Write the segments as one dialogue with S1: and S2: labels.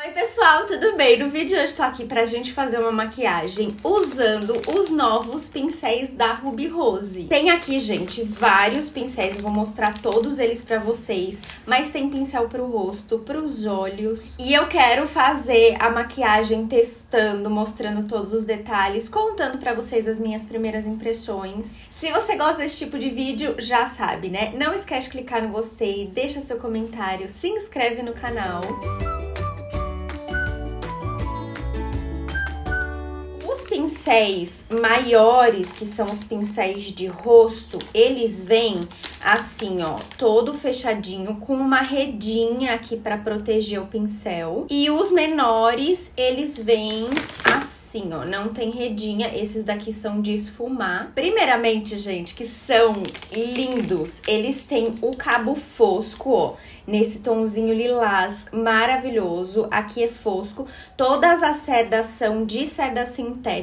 S1: Oi pessoal, tudo bem? No vídeo de hoje tô aqui pra gente fazer uma maquiagem usando os novos pincéis da Ruby Rose. Tem aqui, gente, vários pincéis, eu vou mostrar todos eles pra vocês, mas tem pincel pro rosto, pros olhos. E eu quero fazer a maquiagem testando, mostrando todos os detalhes, contando pra vocês as minhas primeiras impressões. Se você gosta desse tipo de vídeo, já sabe, né? Não esquece de clicar no gostei, deixa seu comentário, se inscreve no canal. Os pincéis maiores, que são os pincéis de rosto, eles vêm assim, ó, todo fechadinho, com uma redinha aqui pra proteger o pincel. E os menores, eles vêm assim, ó, não tem redinha. Esses daqui são de esfumar. Primeiramente, gente, que são lindos, eles têm o cabo fosco, ó, nesse tonzinho lilás maravilhoso. Aqui é fosco. Todas as cerdas são de cerdas sintéticas.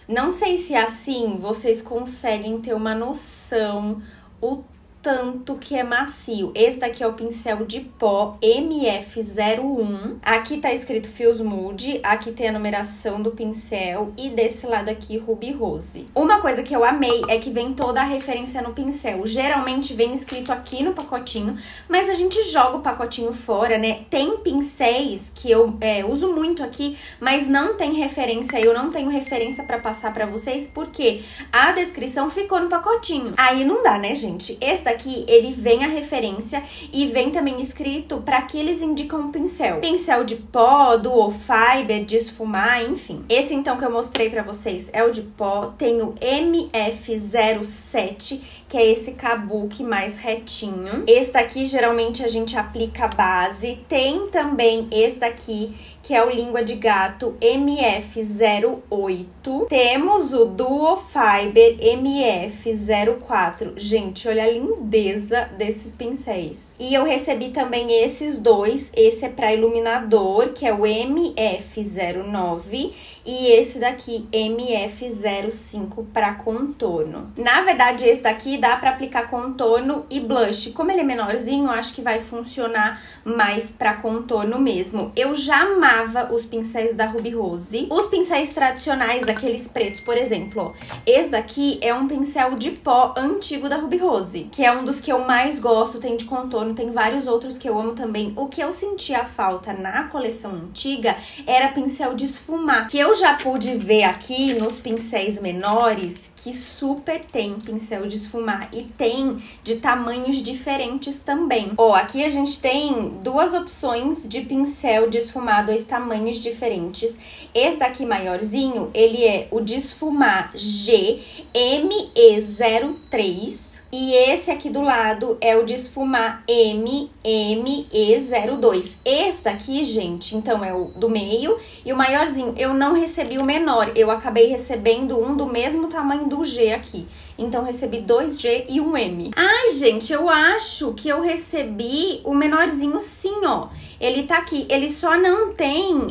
S1: Não sei se assim vocês conseguem ter uma noção o tanto que é macio. Esse daqui é o pincel de pó MF01. Aqui tá escrito Feels Mood, aqui tem a numeração do pincel e desse lado aqui Ruby Rose. Uma coisa que eu amei é que vem toda a referência no pincel. Geralmente vem escrito aqui no pacotinho, mas a gente joga o pacotinho fora, né? Tem pincéis que eu uso muito aqui, mas não tem referência. Eu não tenho referência pra passar pra vocês, porque a descrição ficou no pacotinho. Aí não dá, né, gente? Esse daqui ele vem a referência e vem também escrito para que eles indicam o pincel. Pincel de pó, duo fiber, de esfumar, enfim. Esse então que eu mostrei para vocês é o de pó. Tem o MF07, que é esse kabuki mais retinho. Esse daqui geralmente a gente aplica a base. Tem também esse daqui, que é o língua de gato MF08. Temos o Duo Fiber MF04. Gente, olha a lindeza desses pincéis. E eu recebi também esses dois. Esse é para iluminador, que é o MF09. E esse daqui, MF05, para contorno. Na verdade, esse daqui dá para aplicar contorno e blush. Como ele é menorzinho, eu acho que vai funcionar mais para contorno mesmo. Eu já amava os pincéis da Ruby Rose. Os pincéis tradicionais, aqueles pretos, por exemplo, ó. Esse daqui é um pincel de pó antigo da Ruby Rose, que é um dos que eu mais gosto. Tem de contorno, tem vários outros que eu amo também. O que eu sentia falta na coleção antiga era pincel de esfumar, que eu já pude ver aqui nos pincéis menores que super tem pincel de esfumar e tem de tamanhos diferentes também. Ó, aqui a gente tem duas opções de pincel de esfumar, dois tamanhos diferentes. Esse daqui maiorzinho, ele é o de esfumar G ME03. E esse aqui do lado é o de esfumar ME02. Esse daqui, gente, então é o do meio e o maiorzinho. Eu não recebi o menor, eu acabei recebendo um do mesmo tamanho do G aqui. Então, recebi 2G e um M. Ai, gente, eu acho que eu recebi o menorzinho sim, ó. Ele tá aqui. Ele só não tem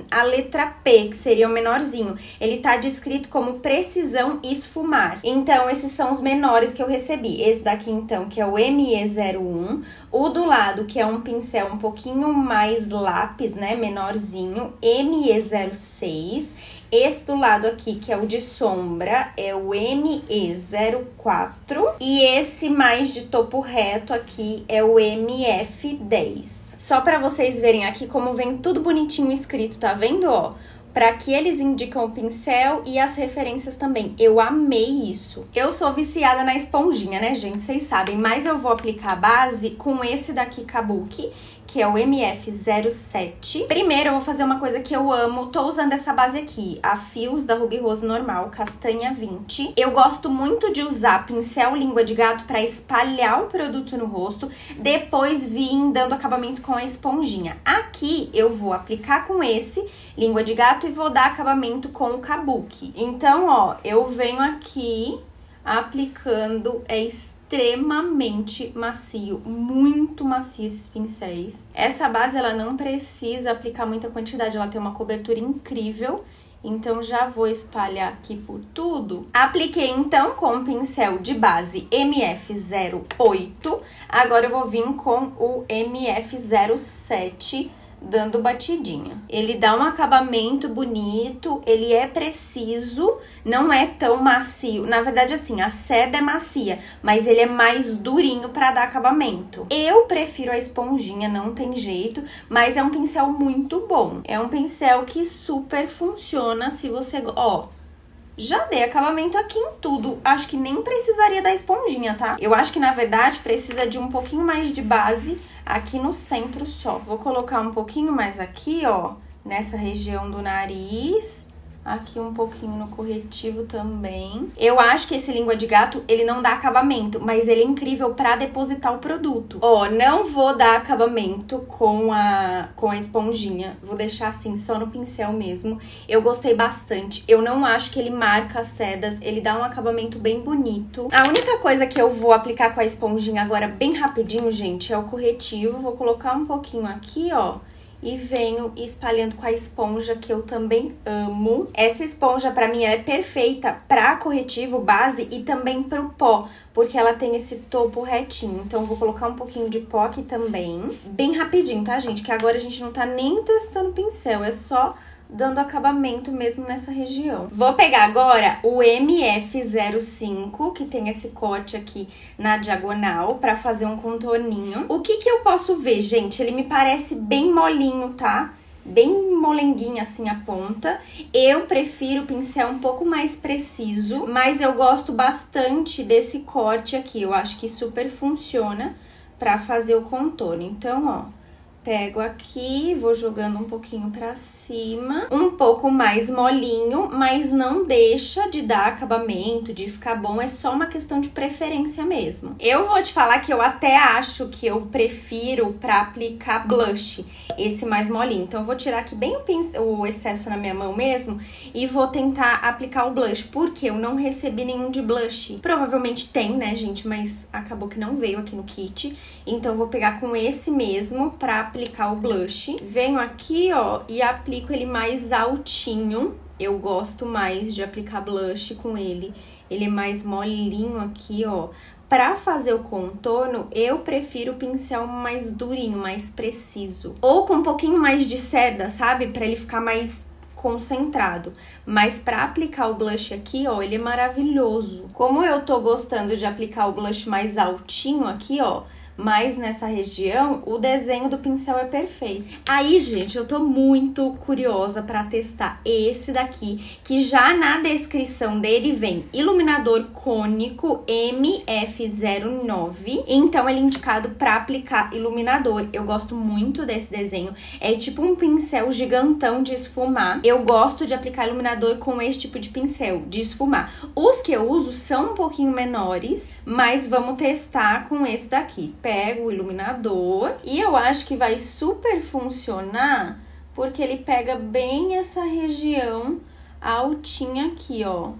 S1: a letra P, que seria o menorzinho. Ele tá descrito como precisão esfumar. Então, esses são os menores que eu recebi. Esse daqui, então, que é o ME01. O do lado, que é um pincel um pouquinho mais lápis, né, menorzinho, ME06. Esse do lado aqui, que é o de sombra, é o ME04. E esse mais de topo reto aqui é o MF10. Só pra vocês verem aqui como vem tudo bonitinho escrito, tá vendo, ó? Pra que eles indicam o pincel e as referências também. Eu amei isso. Eu sou viciada na esponjinha, né, gente? Vocês sabem. Mas eu vou aplicar a base com esse daqui, Kabuki, que é o MF07. Primeiro, eu vou fazer uma coisa que eu amo. Tô usando essa base aqui, a Fios da Ruby Rose normal, castanha 20. Eu gosto muito de usar pincel língua de gato pra espalhar o produto no rosto. Depois vir dando acabamento com a esponjinha. Aqui, eu vou aplicar com esse língua de gato e vou dar acabamento com o Kabuki. Então, ó, eu venho aqui aplicando, é extremamente macio, muito macio esses pincéis. Essa base, ela não precisa aplicar muita quantidade, ela tem uma cobertura incrível. Então, já vou espalhar aqui por tudo. Apliquei, então, com o pincel de base MF08. Agora, eu vou vir com o MF07 dando batidinha. Ele dá um acabamento bonito, ele é preciso, não é tão macio. Na verdade, assim, a cerda é macia, mas ele é mais durinho pra dar acabamento. Eu prefiro a esponjinha, não tem jeito, mas é um pincel muito bom. É um pincel que super funciona se você... Ó, já dei acabamento aqui em tudo. Acho que nem precisaria da esponjinha, tá? Eu acho que, na verdade, precisa de um pouquinho mais de base aqui no centro só. Vou colocar um pouquinho mais aqui, ó, nessa região do nariz. Aqui um pouquinho no corretivo também. Eu acho que esse língua de gato, ele não dá acabamento, mas ele é incrível pra depositar o produto. Ó, não vou dar acabamento com a esponjinha. Vou deixar assim, só no pincel mesmo. Eu gostei bastante. Eu não acho que ele marca as cerdas. Ele dá um acabamento bem bonito. A única coisa que eu vou aplicar com a esponjinha agora bem rapidinho, gente, é o corretivo. Vou colocar um pouquinho aqui, ó. E venho espalhando com a esponja, que eu também amo. Essa esponja, pra mim, é perfeita pra corretivo, base e também pro pó, porque ela tem esse topo retinho. Então, eu vou colocar um pouquinho de pó aqui também. Bem rapidinho, tá, gente? Que agora a gente não tá nem testando pincel, é só dando acabamento mesmo nessa região. Vou pegar agora o MF05, que tem esse corte aqui na diagonal, pra fazer um contorninho. O que eu posso ver, gente? Ele me parece bem molinho, tá? Bem molenguinha assim a ponta. Eu prefiro o pincel um pouco mais preciso, mas eu gosto bastante desse corte aqui. Eu acho que super funciona pra fazer o contorno. Então, ó, pego aqui, vou jogando um pouquinho pra cima, um pouco mais molinho, mas não deixa de dar acabamento, de ficar bom, é só uma questão de preferência mesmo. Eu vou te falar que eu até acho que eu prefiro pra aplicar blush, esse mais molinho. Então, eu vou tirar aqui bem o excesso na minha mão mesmo e vou tentar aplicar o blush, porque eu não recebi nenhum de blush. Provavelmente tem, né, gente, mas acabou que não veio aqui no kit. Então, eu vou pegar com esse mesmo pra aplicar o blush. Venho aqui, ó, e aplico ele mais altinho. Eu gosto mais de aplicar blush com ele. Ele é mais molinho aqui, ó. Pra fazer o contorno, eu prefiro o pincel mais durinho, mais preciso. Ou com um pouquinho mais de cerda, sabe? Pra ele ficar mais concentrado. Mas pra aplicar o blush aqui, ó, ele é maravilhoso. Como eu tô gostando de aplicar o blush mais altinho aqui, ó, mas nessa região, o desenho do pincel é perfeito. Aí, gente, eu tô muito curiosa pra testar esse daqui, que já na descrição dele vem iluminador cônico MF09. Então, ele é indicado pra aplicar iluminador. Eu gosto muito desse desenho. É tipo um pincel gigantão de esfumar. Eu gosto de aplicar iluminador com esse tipo de pincel, de esfumar. Os que eu uso são um pouquinho menores, mas vamos testar com esse daqui. Pego o iluminador e eu acho que vai super funcionar porque ele pega bem essa região altinha aqui, ó.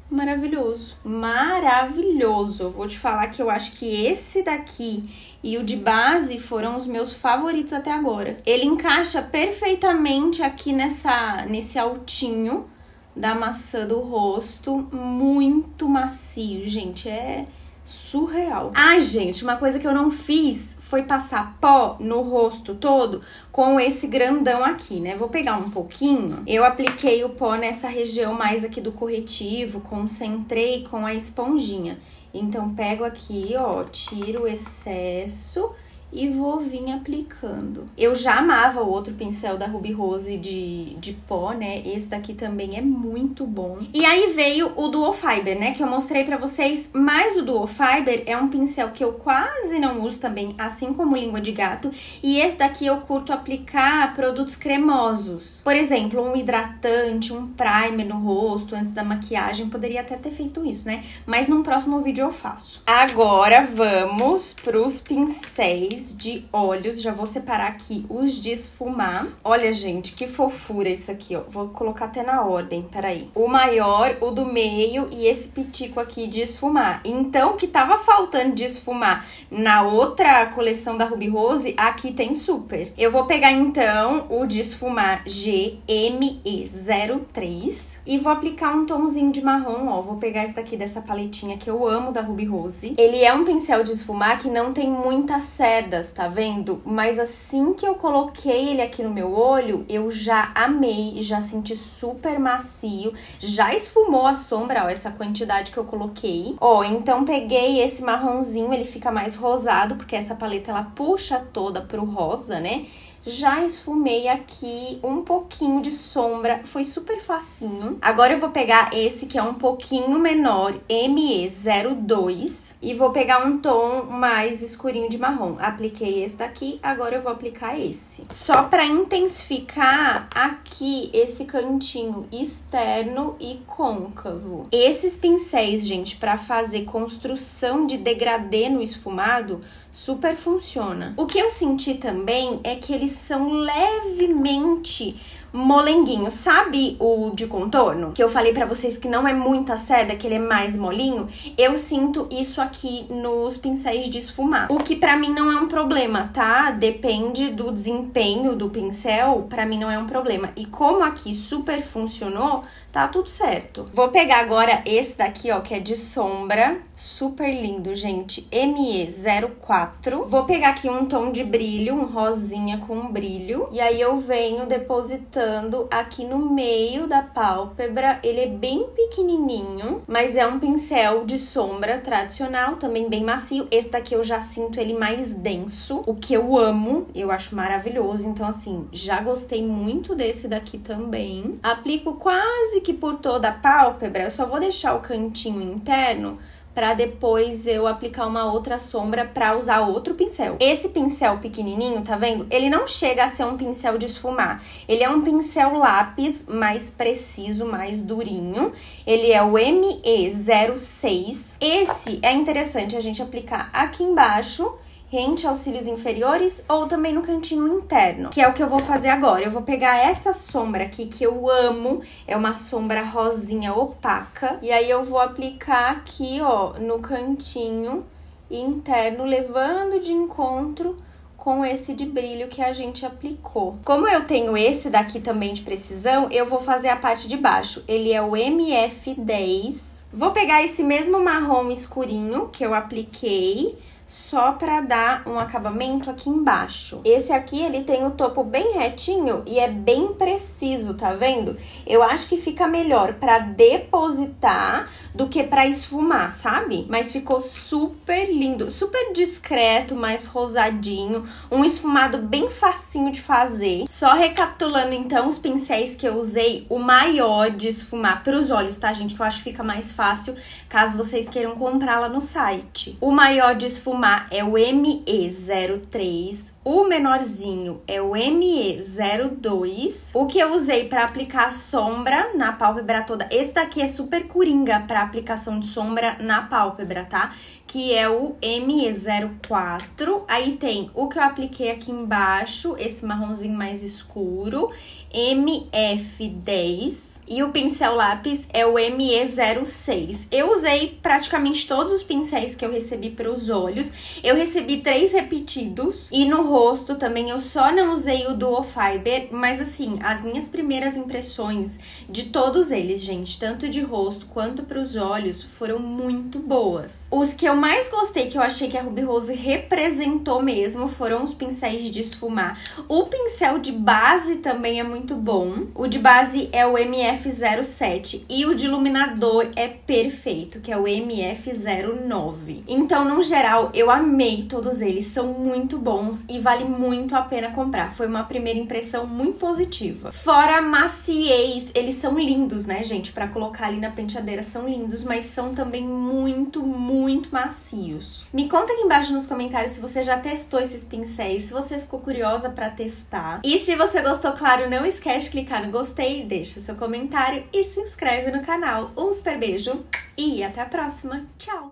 S1: Maravilhoso, maravilhoso. Eu vou te falar que eu acho que esse daqui e o de base foram os meus favoritos até agora. Ele encaixa perfeitamente aqui nesse altinho da maçã do rosto, muito macio, gente, é surreal. Ah, gente, uma coisa que eu não fiz foi passar pó no rosto todo com esse grandão aqui, né? Vou pegar um pouquinho. Eu apliquei o pó nessa região mais aqui do corretivo, concentrei com a esponjinha. Então, pego aqui, ó, tiro o excesso e vou vir aplicando. Eu já amava o outro pincel da Ruby Rose de pó, né? Esse daqui também é muito bom. E aí veio o Duo Fiber, né? Que eu mostrei pra vocês. Mas o Duo Fiber é um pincel que eu quase não uso também, assim como o Língua de Gato. E esse daqui eu curto aplicar produtos cremosos. Por exemplo, um hidratante, um primer no rosto antes da maquiagem. Poderia até ter feito isso, né? Mas num próximo vídeo eu faço. Agora vamos pros pincéis de olhos. Já vou separar aqui os de esfumar. Olha, gente, que fofura isso aqui, ó. Vou colocar até na ordem, peraí. O maior, o do meio e esse pitico aqui de esfumar. Então, o que tava faltando de esfumar na outra coleção da Ruby Rose, aqui tem super. Eu vou pegar, então, o de esfumar GME03 e vou aplicar um tomzinho de marrom, ó. Vou pegar esse daqui dessa paletinha que eu amo da Ruby Rose. Ele é um pincel de esfumar que não tem muita cerda, cerdas, tá vendo? Mas assim que eu coloquei ele aqui no meu olho, eu já amei, já senti super macio, já esfumou a sombra, ó, essa quantidade que eu coloquei. Ó, então peguei esse marronzinho, ele fica mais rosado, porque essa paleta ela puxa toda pro rosa, né? Já esfumei aqui um pouquinho de sombra, foi super facinho. Agora eu vou pegar esse que é um pouquinho menor, ME02, e vou pegar um tom mais escurinho de marrom. Apliquei esse daqui, agora eu vou aplicar esse. Só pra intensificar aqui esse cantinho externo e côncavo. Esses pincéis, gente, pra fazer construção de degradê no esfumado, super funciona. O que eu senti também é que eles são levemente molenguinhos. Sabe o de contorno? Que eu falei pra vocês que não é muita cerda, que ele é mais molinho? Eu sinto isso aqui nos pincéis de esfumar. O que pra mim não é um problema, tá? Depende do desempenho do pincel, pra mim não é um problema. E como aqui super funcionou, tá tudo certo. Vou pegar agora esse daqui, ó, que é de sombra. Super lindo, gente. ME04. Vou pegar aqui um tom de brilho, um rosinha com brilho. E aí eu venho depositando aqui no meio da pálpebra. Ele é bem pequenininho, mas é um pincel de sombra tradicional, também bem macio. Esse daqui eu já sinto ele mais denso, o que eu amo, eu acho maravilhoso. Então, assim, já gostei muito desse daqui também. Aplico quase que por toda a pálpebra, eu só vou deixar o cantinho interno pra depois eu aplicar uma outra sombra pra usar outro pincel. Esse pincel pequenininho, tá vendo? Ele não chega a ser um pincel de esfumar. Ele é um pincel lápis mais preciso, mais durinho. Ele é o ME06. Esse é interessante a gente aplicar aqui embaixo, rente aos cílios inferiores ou também no cantinho interno, que é o que eu vou fazer agora. Eu vou pegar essa sombra aqui que eu amo, é uma sombra rosinha opaca, e aí eu vou aplicar aqui, ó, no cantinho interno, levando de encontro com esse de brilho que a gente aplicou. Como eu tenho esse daqui também de precisão, eu vou fazer a parte de baixo. Ele é o MF10. Vou pegar esse mesmo marrom escurinho que eu apliquei, só pra dar um acabamento aqui embaixo. Esse aqui, ele tem o topo bem retinho e é bem preciso, tá vendo? Eu acho que fica melhor pra depositar do que pra esfumar, sabe? Mas ficou super lindo, super discreto, mais rosadinho, um esfumado bem facinho de fazer. Só recapitulando, então, os pincéis que eu usei, o maior de esfumar pros olhos, tá, gente? Que eu acho que fica mais fácil caso vocês queiram comprar lá no site. O maior de esfumar é o ME03, o menorzinho é o ME02. O que eu usei para aplicar sombra na pálpebra toda, esse daqui é super coringa para aplicação de sombra na pálpebra, tá? Que é o ME04. Aí tem o que eu apliquei aqui embaixo, esse marronzinho mais escuro, MF10. E o pincel lápis é o ME06. Eu usei praticamente todos os pincéis que eu recebi para os olhos. Eu recebi 3 repetidos. E no rosto também eu só não usei o Duo Fiber. Mas assim, as minhas primeiras impressões de todos eles, gente, tanto de rosto quanto para os olhos, foram muito boas. Os que eu mais gostei, que eu achei que a Ruby Rose representou mesmo, foram os pincéis de esfumar. O pincel de base também é muito bom. O de base é o MF07 e o de iluminador é perfeito, que é o MF09. Então, no geral, eu amei todos eles, são muito bons e vale muito a pena comprar. Foi uma primeira impressão muito positiva. Fora a maciez, eles são lindos, né, gente? Pra colocar ali na penteadeira são lindos, mas são também muito, muito macios. Me conta aqui embaixo nos comentários se você já testou esses pincéis, se você ficou curiosa pra testar. E se você gostou, claro, não esquece de clicar no gostei, deixa seu comentário e se inscreve no canal. Um super beijo e até a próxima. Tchau!